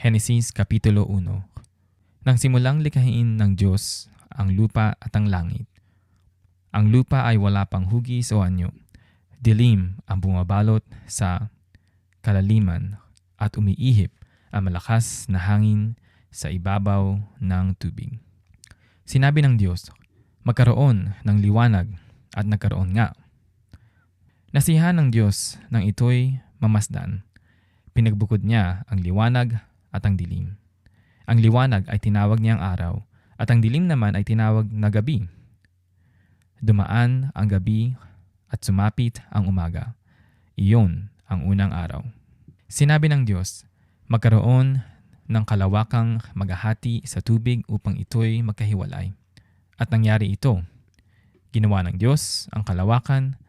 Henesis Kapitulo 1. Nang simulang likhain ng Diyos ang lupa at ang langit, ang lupa ay wala pang hugis o anyo. Dilim ang bumabalot sa kalaliman at umiihip ang malakas na hangin sa ibabaw ng tubig. Sinabi ng Diyos, magkaroon ng liwanag at nagkaroon nga. Nasiyahan ng Diyos nang ito'y mamasdan. Pinagbukod niya ang liwanag at ang dilim. Ang liwanag ay tinawag niyang araw at ang dilim naman ay tinawag na gabi. Dumaan ang gabi at sumapit ang umaga. Iyon ang unang araw. Sinabi ng Diyos, magkaroon ng kalawakang maghahati sa tubig upang ito'y magkahiwalay. At nangyari ito. Ginawa ng Diyos ang kalawakan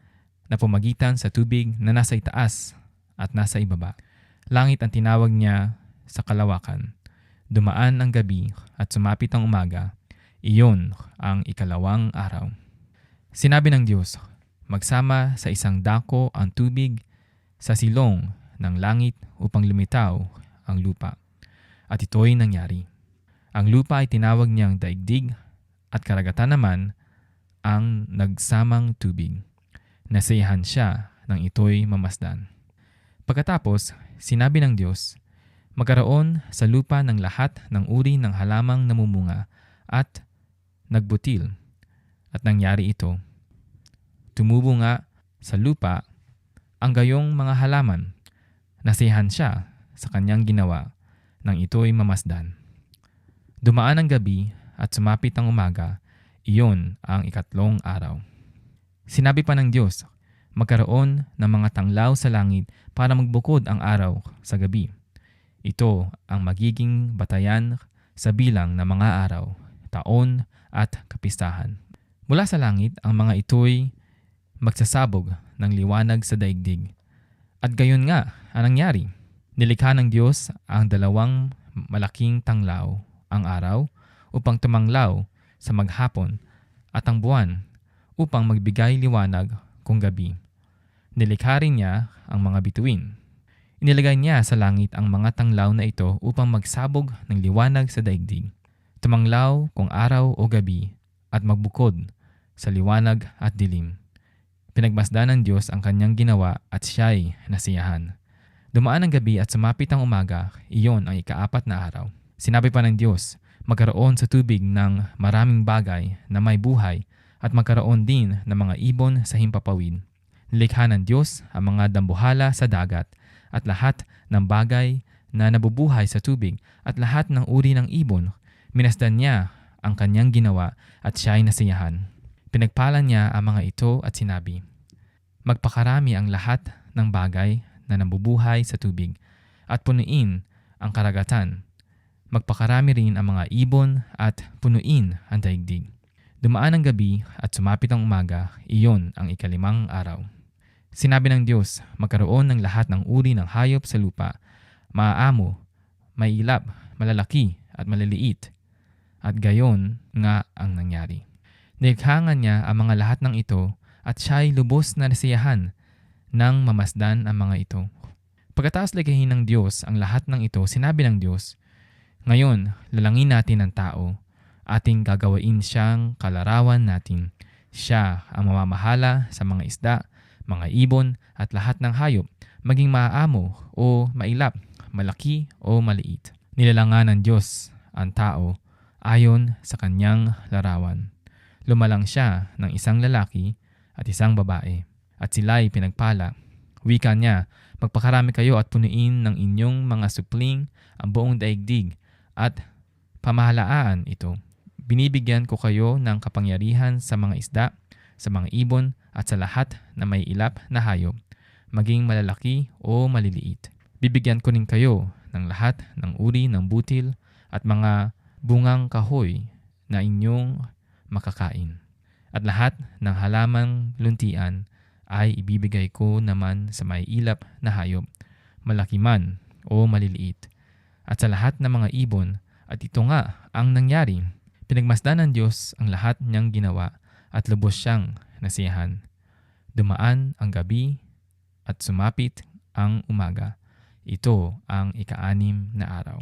na pumagitan sa tubig na nasa itaas at nasa ibaba. Langit ang tinawag niya sa kalawakan. Dumaan ang gabi at sumapit ang umaga. Iyon ang ikalawang araw. Sinabi ng Diyos, magsama sa isang dako ang tubig sa silong ng langit upang lumitaw ang lupa. At ito'y nangyari. Ang lupa ay tinawag niyang daigdig at karagatan naman ang nagsamang tubig. Nasiyahan siya nang ito'y mamasdan. Pagkatapos, sinabi ng Diyos, magkaroon sa lupa ng lahat ng uri ng halamang namumunga at nagbutil. At nangyari ito. Tumubo nga sa lupa ang gayong mga halaman. Nasiyahan siya sa kanyang ginawa nang ito'y mamasdan. Dumaan ang gabi at sumapit ang umaga. Iyon ang ikatlong araw. Sinabi pa ng Diyos, magkaroon ng mga tanglaw sa langit para magbukod ang araw sa gabi. Ito ang magiging batayan sa bilang ng mga araw, taon at kapistahan. Mula sa langit, ang mga ito'y magsasabog ng liwanag sa daigdig. At gayon nga ang nangyari. Nilikha ng Diyos ang dalawang malaking tanglaw, ang araw, upang tumanglaw sa maghapon at ang buwan upang magbigay liwanag kung gabi. Nilikha rin niya ang mga bituin. Inilagay niya sa langit ang mga tanglaw na ito upang magsabog ng liwanag sa daigdig. Tumanglaw kung araw o gabi at magbukod sa liwanag at dilim. Pinagmasdan ng Diyos ang kanyang ginawa at siya'y nasiyahan. Dumaan ang gabi at sumapit ang umaga, iyon ang ikaapat na araw. Sinabi pa ng Diyos, magkaroon sa tubig ng maraming bagay na may buhay at magkaroon din ng mga ibon sa himpapawid. Nilikha ng Diyos ang mga dambuhala sa dagat at lahat ng bagay na nabubuhay sa tubig at lahat ng uri ng ibon. Minasdan niya ang kanyang ginawa at siya'y nasiyahan. Pinagpala niya ang mga ito at sinabi, magpakarami ang lahat ng bagay na nabubuhay sa tubig at punuin ang karagatan. Magpakarami rin ang mga ibon at punuin ang daigdig. Dumaan ang gabi at sumapit ang umaga, iyon ang ikalimang araw. Sinabi ng Diyos, magkaroon ng lahat ng uri ng hayop sa lupa, maaamo, mailap, malalaki at maliliit. At gayon nga ang nangyari. Nilikhangan niya ang mga lahat ng ito at siya'y lubos na nasiyahan nang mamasdan ang mga ito. Pagkatapos likhain ng Diyos ang lahat ng ito, sinabi ng Diyos, ngayon lalangin natin ang tao, ating gagawain siyang kalarawan natin. Siya ang mamamahala sa mga isda, mga ibon at lahat ng hayop, maging maaamo o mailap, malaki o maliit. Nilalangan ng Diyos ang tao ayon sa kanyang larawan. Lumalang siya ng isang lalaki at isang babae, at sila'y pinagpala. Wika niya, magpakarami kayo at punuin ng inyong mga supling ang buong daigdig at pamahalaan ito. Binibigyan ko kayo ng kapangyarihan sa mga isda, sa mga ibon at sa lahat na may ilap na hayop, maging malalaki o maliliit. Bibigyan ko rin kayo ng lahat ng uri ng butil at mga bungang kahoy na inyong makakain. At lahat ng halamang luntian ay ibibigay ko naman sa may ilap na hayop, malaki man o maliliit, at sa lahat ng mga ibon. At ito nga ang nangyari. Pinagmasdan ng Diyos ang lahat niyang ginawa at lubos siyang nasiyahan. Dumaan ang gabi at sumapit ang umaga. Ito ang ika-6 na araw.